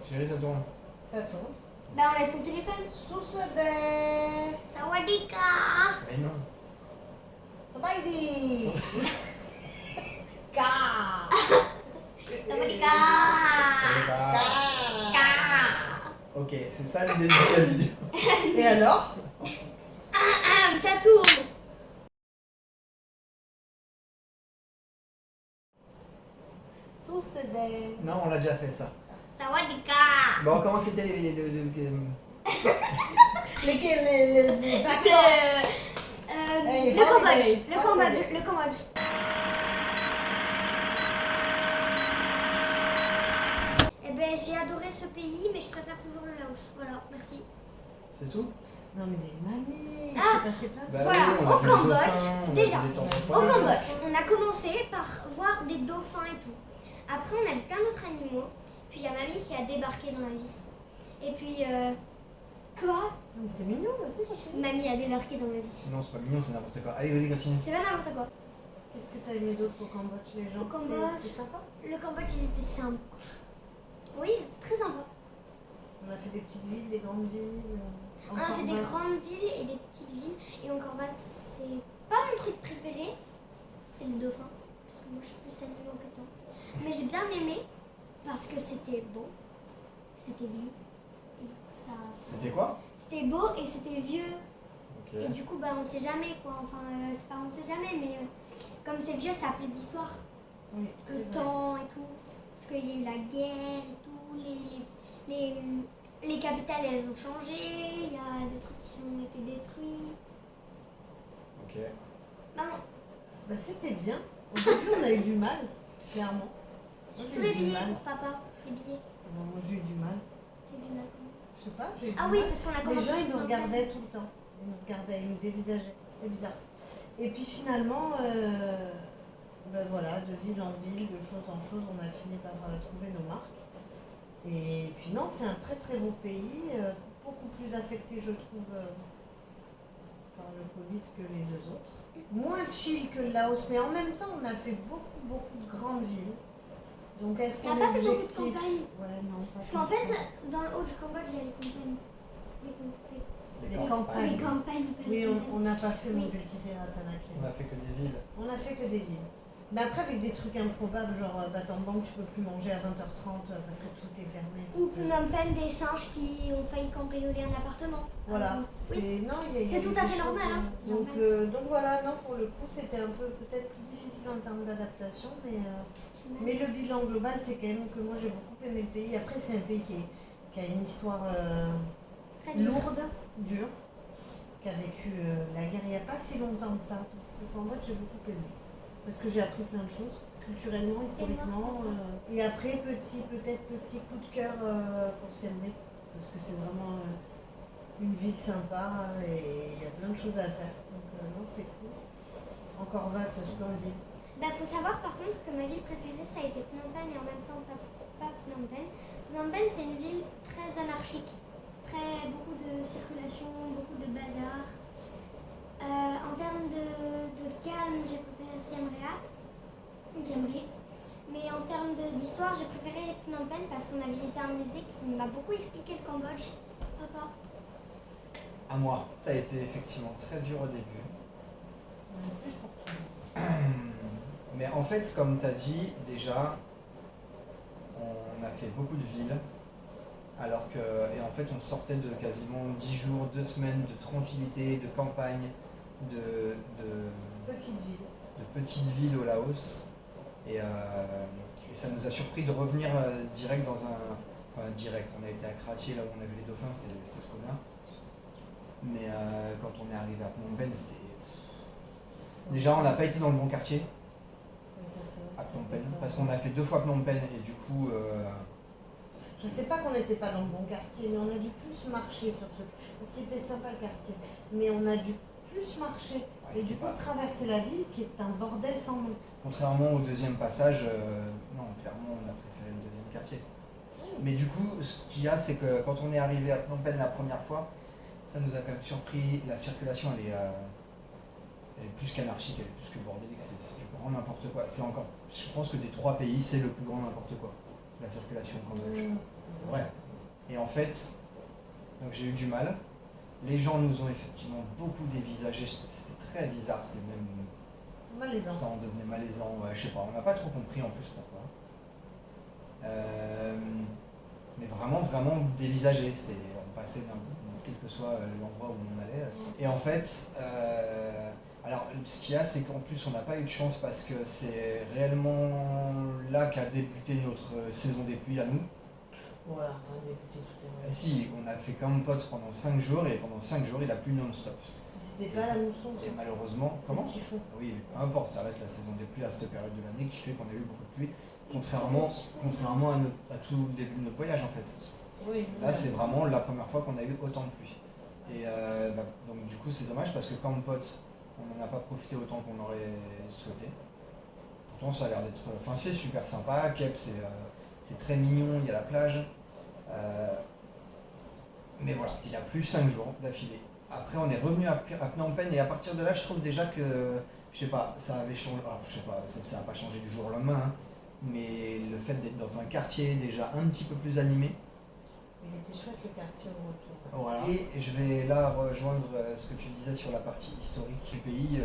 Chérie, ça tourne. Ça tourne. Bah on laisse ton téléphone. Susede. Sawadika. Mais non. Sabaidi. Ka. Sawadika. Ka. Ka. Ok, c'est ça le début de la vidéo. Et alors? Ça tourne. Susede. Non, on l'a déjà fait ça. Sawadika. Bon, comment c'était les Les vacances. Hey, Le Cambodge. holidays, Le Cambodge. holidays. Le Cambodge. Eh ben j'ai adoré ce pays, mais je préfère toujours le Laos. Voilà, merci. C'est tout? Non mais mamie, Ah. c'est passé plein de Bah trucs. Voilà, oui, on a au fait le Cambodge, dauphin, on a déjà, fait des temples Au forains. Cambodge, on a commencé par voir des dauphins et tout. Après, on a vu plein d'autres animaux. Puis il y a mamie qui a débarqué dans la vie. Et puis, quoi? Non, mais c'est mignon, vas-y, continue. Mamie a débarqué dans ma vie. Non, c'est pas mignon, c'est n'importe quoi. Allez, vas-y, continue. C'est pas n'importe quoi. Qu'est-ce que t'as aimé d'autre au Cambodge? Les gens, Au Cambodge. c'était sympa? Le Cambodge, ils étaient sympas. Oui, ils étaient très sympas. On a fait des petites villes, des grandes villes. On a fait des grandes villes et des petites villes. Et encore bas, c'est pas mon truc préféré. C'est le dauphin. Parce que moi, je suis plus animaux que toi. Mais j'ai bien aimé parce que c'était beau. C'était vieux. Et du coup, C'était quoi? C'était beau et c'était vieux. Ok. Et du coup, bah, on sait jamais quoi. Enfin, c'est pas on sait jamais, mais comme c'est vieux, ça a plus d'histoire. Oui, Que c'est le vrai. temps et tout. Parce qu'il y a eu la guerre et tout. Les capitales, elles ont changé. Il y a des trucs qui ont été détruits. Ok. Maman, Bah, c'était bien. Au début, on a eu du mal, clairement. Moi, tous j'ai les eu du billets mal. pour papa. Les billets. Non, moi, j'ai eu du mal. T'as du mal comment? Je sais pas, j'ai eu du Ah mal. oui, parce qu'on a Les commencé gens, sur ils nous Phnom Penh. regardaient tout le temps. Ils nous regardaient, ils nous dévisageaient. C'était bizarre. Et puis finalement, ben voilà, de ville en ville, de chose en chose, on a fini par trouver nos marques. Et puis non, c'est un très très beau pays, beaucoup plus affecté, je trouve, par le Covid que les deux autres. Moins chill que le Laos, mais en même temps, on a fait beaucoup de grandes villes. Donc est-ce T'as qu'on pas est fait beaucoup de objectif? campagnes? Ouais, non, pas Parce qu'en fait, tant. dans le haut du Cambodge, il y a les campagnes. Les Les campagnes. campagnes. pas Oui, les on campagnes. n'a pas fait Oui. Mondulkiri à Tanakh. On a fait que des villes. On a fait que des villes. Mais après, avec des trucs improbables, genre Battambang, tu peux plus manger à 20h30 parce que tout est fermé. Ou parce que- Phnom Penh, des singes qui ont failli cambrioler un appartement. par Voilà. exemple. Oui. Non, il y a C'est eu tout à des fait choses, normal, hein, c'est Donc, normal. donc voilà, non, pour le coup, c'était un peu peut-être plus difficile en termes d'adaptation, mais le bilan global, c'est quand même que moi j'ai beaucoup aimé le pays. Après, c'est un pays qui a une histoire Très dur. lourde, dure, qui a vécu la guerre il n'y a pas si longtemps que ça. Donc, le Cambodge, j'ai beaucoup aimé. Parce que j'ai appris plein de choses, culturellement, historiquement. Et après, peut-être petit coup de cœur pour Siem Reap, parce que c'est vraiment une ville sympa et il y a plein de choses à faire. Donc non, c'est cool. Encore Vat, splendide. Bah, faut savoir par contre que ma ville préférée ça a été Phnom Penh et en même temps pas Phnom Penh. Phnom Penh c'est une ville très anarchique, beaucoup de circulation, beaucoup de bazar. En termes de calme, j'ai préféré Siem Reap. Mais en termes d'histoire, j'ai préféré Phnom Penh parce qu'on a visité un musée qui m'a beaucoup expliqué le Cambodge. Papa. À moi, ça a été effectivement très dur au début. On est plus pour toi. Mais en fait, comme tu as dit, déjà, on a fait beaucoup de villes. Alors que, et en fait, on sortait de quasiment 10 jours, 2 semaines de tranquillité, de campagne, de Petite ville. petites villes au Laos. Et ça nous a surpris de revenir direct dans un. Enfin, direct, on a été à Kratie, là où on a vu les dauphins, c'était trop bien. Mais quand on est arrivé à Phnom Penh, c'était. Déjà, on n'a pas été dans le bon quartier Oui, ça, c'est vrai, à Phnom c'était Penh, pas- parce qu'on a fait 2 fois Phnom Penh et du coup. Je sais pas qu'on n'était pas dans le bon quartier, mais on a dû plus marcher sur ce. Parce qu'il était sympa le quartier. Mais on a dû plus marcher. Ouais, Et du coup, pas- traverser la ville qui est un bordel sans nom. Contrairement au deuxième passage, non, clairement, on a préféré le deuxième quartier. Mais du coup, ce qu'il y a, c'est que quand on est arrivé à Phnom Penh la première fois, ça nous a quand même surpris. La circulation, elle est plus qu'anarchique, elle est plus que bordélique, c'est du grand n'importe quoi. C'est encore, je pense que des 3 pays, c'est le plus grand n'importe quoi, la circulation au Cambodge. C'est vrai. Et en fait, donc j'ai eu du mal. Les gens nous ont effectivement beaucoup dévisagé. C'était très bizarre. C'était même. Malaisant. Ça en devenait malaisant. Ouais, je sais pas. On n'a pas trop compris en plus pourquoi. Mais vraiment, vraiment dévisagé. On passait quel que soit l'endroit où on allait. Et en fait, alors ce qu'il y a, c'est qu'en plus on n'a pas eu de chance parce que c'est réellement là qu'a débuté notre saison des pluies à nous. Ouais, enfin débuté tout est vrai. Si, on a fait comme pote pendant 5 jours et pendant 5 jours il a plu non-stop. C'était pas la mousson, Et malheureusement, le comment typhon. Oui, peu importe, ça reste la saison des pluies à cette période de l'année qui fait qu'on a eu beaucoup de pluie, contrairement à tout le début de notre voyage en fait. Oui, Là, c'est vraiment la première fois qu'on a eu autant de pluie. Et donc du coup, c'est dommage parce que comme pote, on n'en a pas profité autant qu'on aurait souhaité. Pourtant, ça a l'air d'être. Enfin, c'est super sympa. Kep, c'est très mignon. Il y a la plage. Mais voilà, il a plu 5 jours d'affilée. Après, on est revenu à Phnom Penh et à partir de là, je trouve déjà que, je sais pas, ça avait changé. Alors, je sais pas, ça n'a pas changé du jour au lendemain, hein, mais le fait d'être dans un quartier déjà un petit peu plus animé. Il était chouette le quartier au retour. Voilà. Et je vais là rejoindre ce que tu disais sur la partie historique du pays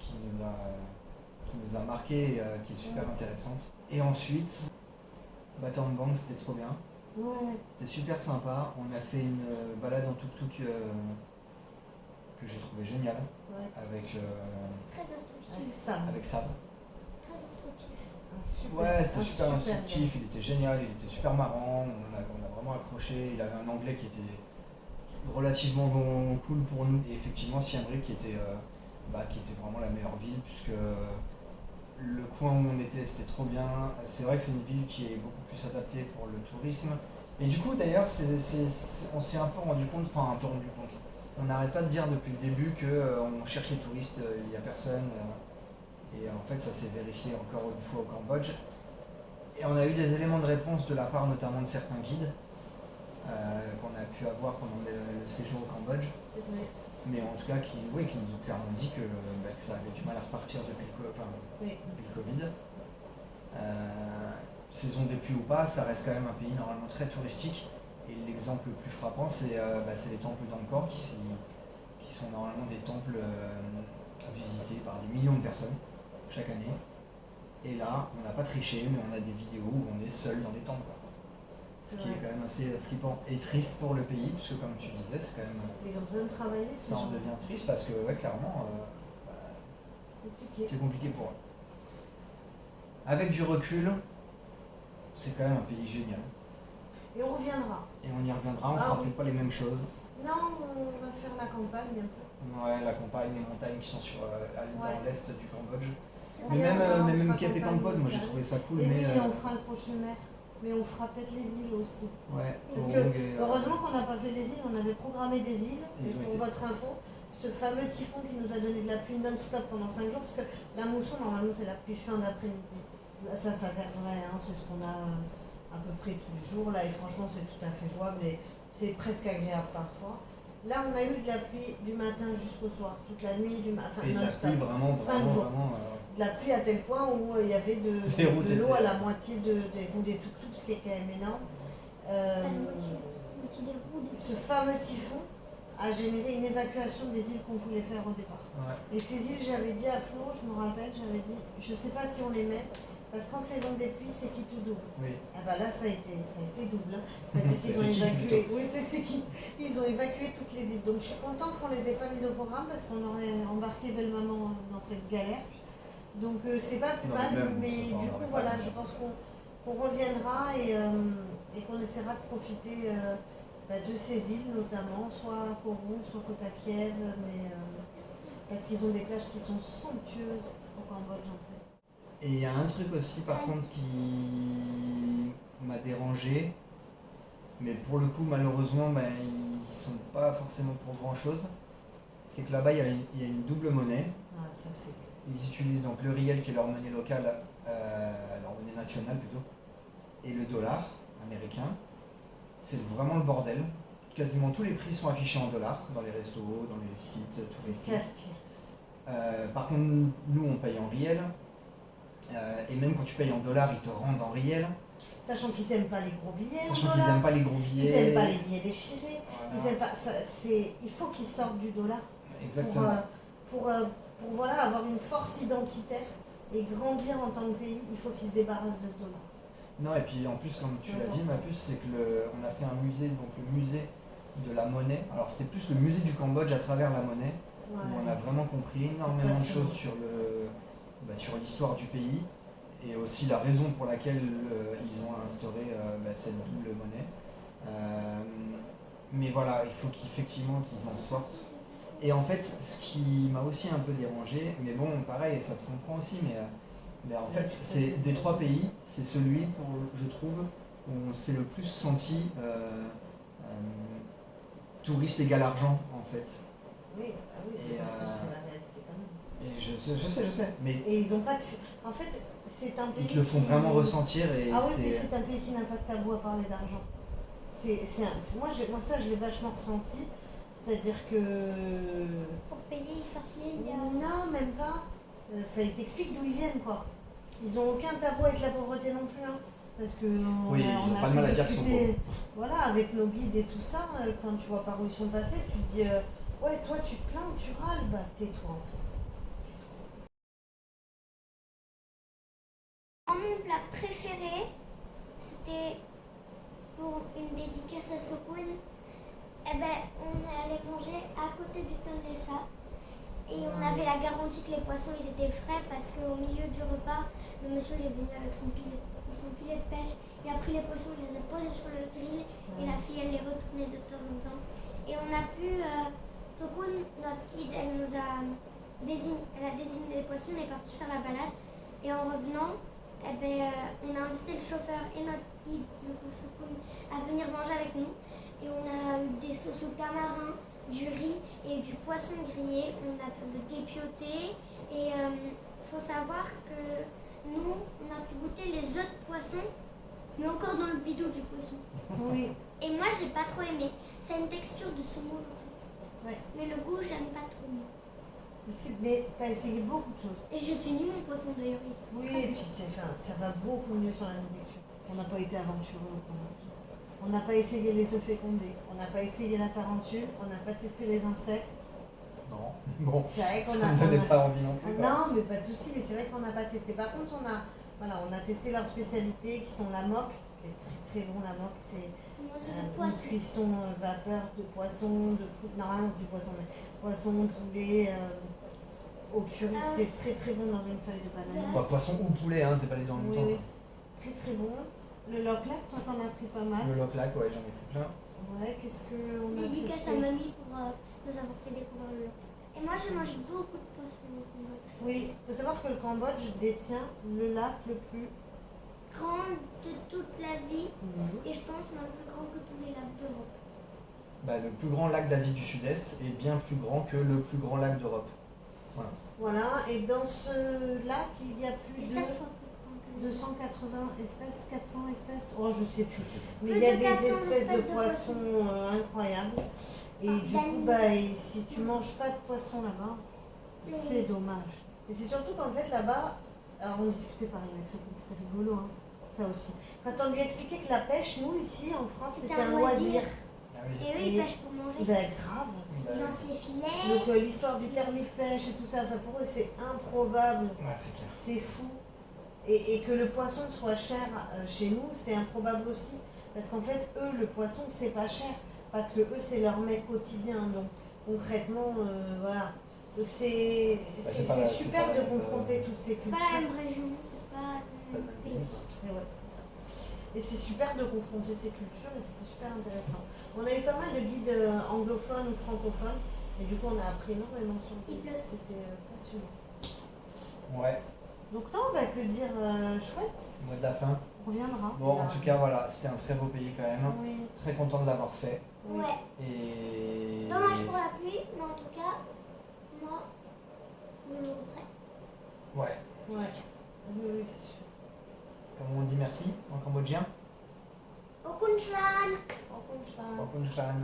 qui nous a marqué, qui est super intéressante. Et ensuite, Battambang, c'était trop bien. Ouais. C'était super sympa. On a fait une balade en tuk-tuk que j'ai trouvé géniale. Ouais. Avec Très instructif. avec Sam. Très instructif. Ouais, c'était super instructif, il était génial, il était super marrant, on a vraiment accroché, il avait un anglais qui était relativement cool pour nous. Et effectivement, Siem Reap qui était vraiment la meilleure ville, puisque le coin où on était, c'était trop bien. C'est vrai que c'est une ville qui est beaucoup plus adaptée pour le tourisme. Et du coup, d'ailleurs, on s'est un peu rendu compte, on n'arrête pas de dire depuis le début qu'on cherche les touristes, il n'y a personne. Et en fait, ça s'est vérifié encore une fois au Cambodge. Et on a eu des éléments de réponse de la part notamment de certains guides qu'on a pu avoir pendant le séjour au Cambodge. C'est vrai. Mais en tout cas, qui nous ont clairement dit que ça avait du mal à repartir depuis le Covid. Saison des pluies ou pas, ça reste quand même un pays normalement très touristique. Et l'exemple le plus frappant, c'est les temples d'Angkor qui sont normalement des temples visités par des millions de personnes chaque année. Et là, on n'a pas triché, mais on a des vidéos où on est seul dans les temples. Ce qui est quand même assez flippant et triste pour le pays, puisque comme tu disais, c'est quand même. Ils ont besoin de travailler, ça en devient triste parce que, clairement, c'est compliqué pour eux. Avec du recul, c'est quand même un pays génial. Et on reviendra. Et on y reviendra, on fera peut-être pas les mêmes choses. Non, on va faire la campagne un peu. Ouais, la campagne, les montagnes qui sont dans l'est du Cambodge. Mais même Kep et Kampot, moi j'ai trouvé ça cool. Et oui, on fera le prochain mer. Mais on fera peut-être les îles aussi. Ouais. Parce que heureusement qu'on n'a pas fait les îles, on avait programmé des îles. Et pour votre info, ce fameux typhon qui nous a donné de la pluie non-stop pendant 5 jours, parce que la mousson, normalement, c'est la pluie fin d'après-midi. Là, ça s'avère vrai, hein, c'est ce qu'on a à peu près tous les jours. Là, et franchement, c'est tout à fait jouable et c'est presque agréable parfois. Là, on a eu de la pluie du matin jusqu'au soir, toute la nuit, non-stop. 5 jours. De la pluie à tel point où il y avait de l'eau à la moitié des tuk-tuks, ce qui est quand même énorme. Ce fameux typhon a généré une évacuation des îles qu'on voulait faire au départ. Ouais. Et ces îles, j'avais dit à Flo, je me rappelle, je ne sais pas si on les met, parce qu'en saison des pluies, c'est qui tout double. Oui. Ah bah là, ça a été double. Hein. C'est-à-dire qu'ils ont évacué. Oui, ils ont évacué toutes les îles. Donc je suis contente qu'on ne les ait pas mises au programme parce qu'on aurait embarqué belle maman dans cette galère. Donc c'est pas plus mal, mais du coup voilà, je pense qu'on reviendra et qu'on essaiera de profiter de ces îles notamment, soit à Koron, soit Kota Kiev, mais parce qu'ils ont des plages qui sont somptueuses au Cambodge en fait. Et il y a un truc aussi par contre qui m'a dérangé, mais pour le coup malheureusement ils sont pas forcément pour grand chose, c'est que là-bas il y a une double monnaie. Ah ça c'est... Ils utilisent donc le riel qui est leur monnaie locale, leur monnaie nationale plutôt, et le dollar américain. C'est vraiment le bordel. Quasiment tous les prix sont affichés en dollars dans les restos, dans les sites touristiques. Par contre, nous on paye en riel. Et même quand tu payes en dollars, ils te rendent en riel. Sachant qu'ils n'aiment pas les gros billets en Sachant qu'ils dollars. n'aiment pas les gros Ils billets. n'aiment pas les billets déchirés. Voilà. Ils aiment pas, il faut qu'ils sortent du dollar Exactement. pour voilà, avoir une force identitaire et grandir en tant que pays. Il faut qu'ils se débarrassent de ce dollar. Non, et puis en plus, comme tu l'as dit, ma puce, c'est que on a fait un musée, donc le musée de la monnaie. Alors c'était plus le musée du Cambodge à travers la monnaie, Ouais. où on a vraiment compris énormément de passionnant. choses sur l'histoire du pays et aussi la raison pour laquelle ils ont instauré cette double monnaie. Mais voilà, il faut qu'effectivement qu'ils en sortent. Et en fait, ce qui m'a aussi un peu dérangé, mais bon, pareil, ça se comprend aussi, mais en fait, c'est des 3 pays, c'est celui, je trouve, où on s'est le plus senti touriste égal argent, en fait. Oui, Et, parce que c'est la réalité quand même. Et je sais, mais Et ils ont pas de. En fait, c'est un pays. ils te le font vraiment ressentir et Ah oui, mais c'est un pays qui n'a pas de tabou à parler d'argent. Moi, ça, je l'ai vachement ressenti. C'est-à-dire que. Pour payer, ils sortent les liens. Non, même pas. Ils t'expliquent d'où ils viennent, quoi. Ils ont aucun tabou avec la pauvreté non plus, hein. Parce que Oui, ils ont pas de mal à dire qu'ils sont pauvres. Voilà, avec nos guides et tout ça, quand tu vois par où ils sont passés, tu te dis ouais, toi tu te plains, tu râles, bah tais-toi en fait. Mon plat préféré, c'était pour une dédicace à Sokun. Eh ben, on est allé manger à côté du Tonle Sap. Et on avait la garantie que les poissons ils étaient frais parce qu'au milieu du repas, le monsieur il est venu avec son filet de pêche. Il a pris les poissons, il les a posés sur le grill et la fille elle les retournait de temps en temps. Et on a pu, Sokun, notre guide, elle a désigné les poissons, on est parti faire la balade. Et en revenant, on a invité le chauffeur et notre guide, du coup Sokun, à venir manger avec nous. Et on a eu des sauces au tamarin, du riz et du poisson grillé. On a pu le dépioter et faut savoir que nous, on a pu goûter les œufs de poisson, mais encore dans le bidon du poisson. Oui. Et moi, j'ai pas trop aimé. C'est une texture de saumon en fait. Ouais. Mais le goût, j'aime pas trop. Mais t'as essayé beaucoup de choses. Et j'ai fini mon poisson d'ailleurs. Oui, et puis ça va beaucoup mieux sur la nourriture. On n'a pas été aventureux au Cambodge. On n'a pas essayé les œufs fécondés, on n'a pas essayé la tarentule, on n'a pas testé les insectes. Non, bon, C'est vrai qu'on ça me donnait pas envie non plus. Non, mais pas de souci, mais c'est vrai qu'on n'a pas testé. Par contre, on a testé leurs spécialités qui sont la moque, qui est très très bon. La moque, c'est une cuisson vapeur de poisson, de poulet. Normalement, c'est du poisson, mais poisson, poulet, au curry, c'est très très bon dans une feuille de banane. Poisson ou poulet, hein, c'est pas les deux en même temps. Oui, très très bon. Le loklak, toi t'en as pris pas mal. Le loklak, ouais, j'en ai pris plein. Ouais, qu'est-ce qu'on a Dédicace testé à mamie pour nous avoir fait découvrir le loklak. Et moi, j'ai mangé beaucoup de poissons au Cambodge. Oui, il faut savoir que le Cambodge détient le lac le plus grand de toute l'Asie Mhm. et je pense même plus grand que tous les lacs d'Europe. Le plus grand lac d'Asie du Sud-Est est bien plus grand que le plus grand lac d'Europe. Voilà. Voilà, et dans ce lac, il y a plus Et de 7 fois plus grand que 280 espèces, 400 espèces, oh je sais plus. Mais Plus il y a de des 400 espèces de espèces de poissons incroyables. Et Enfin, du coup, d'animaux. si tu manges pas de poisson là-bas, C'est- c'est dommage. Et c'est surtout qu'en fait là-bas, alors on discutait pareil avec ce c'était rigolo, hein, ça aussi. Quand on lui expliquait que la pêche, nous ici en France, c'était un loisir. Ah oui. Et eux, ils pêchent pour manger. Grave. Ils lancent les filets. Donc l'histoire du permis de pêche et tout ça, enfin, pour eux c'est improbable, Ouais, c'est clair. c'est fou. Et que le poisson soit cher chez nous, c'est improbable aussi. Parce qu'en fait, eux, le poisson, c'est pas cher. Parce que eux, c'est leur mets quotidien. Donc concrètement, voilà. Donc c'est super de confronter toutes ces C'est cultures. pas la même région, c'est pas le même pays. Et ouais, c'est ça. Et c'est super de confronter ces cultures et c'était super intéressant. On a eu pas mal de guides anglophones ou francophones et du coup on a appris énormément sur le pays. C'était passionnant. Ouais, Donc non, que dire, chouette, mot de la fin. on reviendra. Bon, en tout cas, voilà, c'était un très beau pays quand même. Oui. Très content de l'avoir fait. Oui. Ouais. Et. Dommage pour la pluie, mais en tout cas, moi, je le referai. Ouais. Ouais. Oui, c'est sûr. Comment on dit merci en cambodgien? Au Kunchran! Au contraire. Au Khun Kran.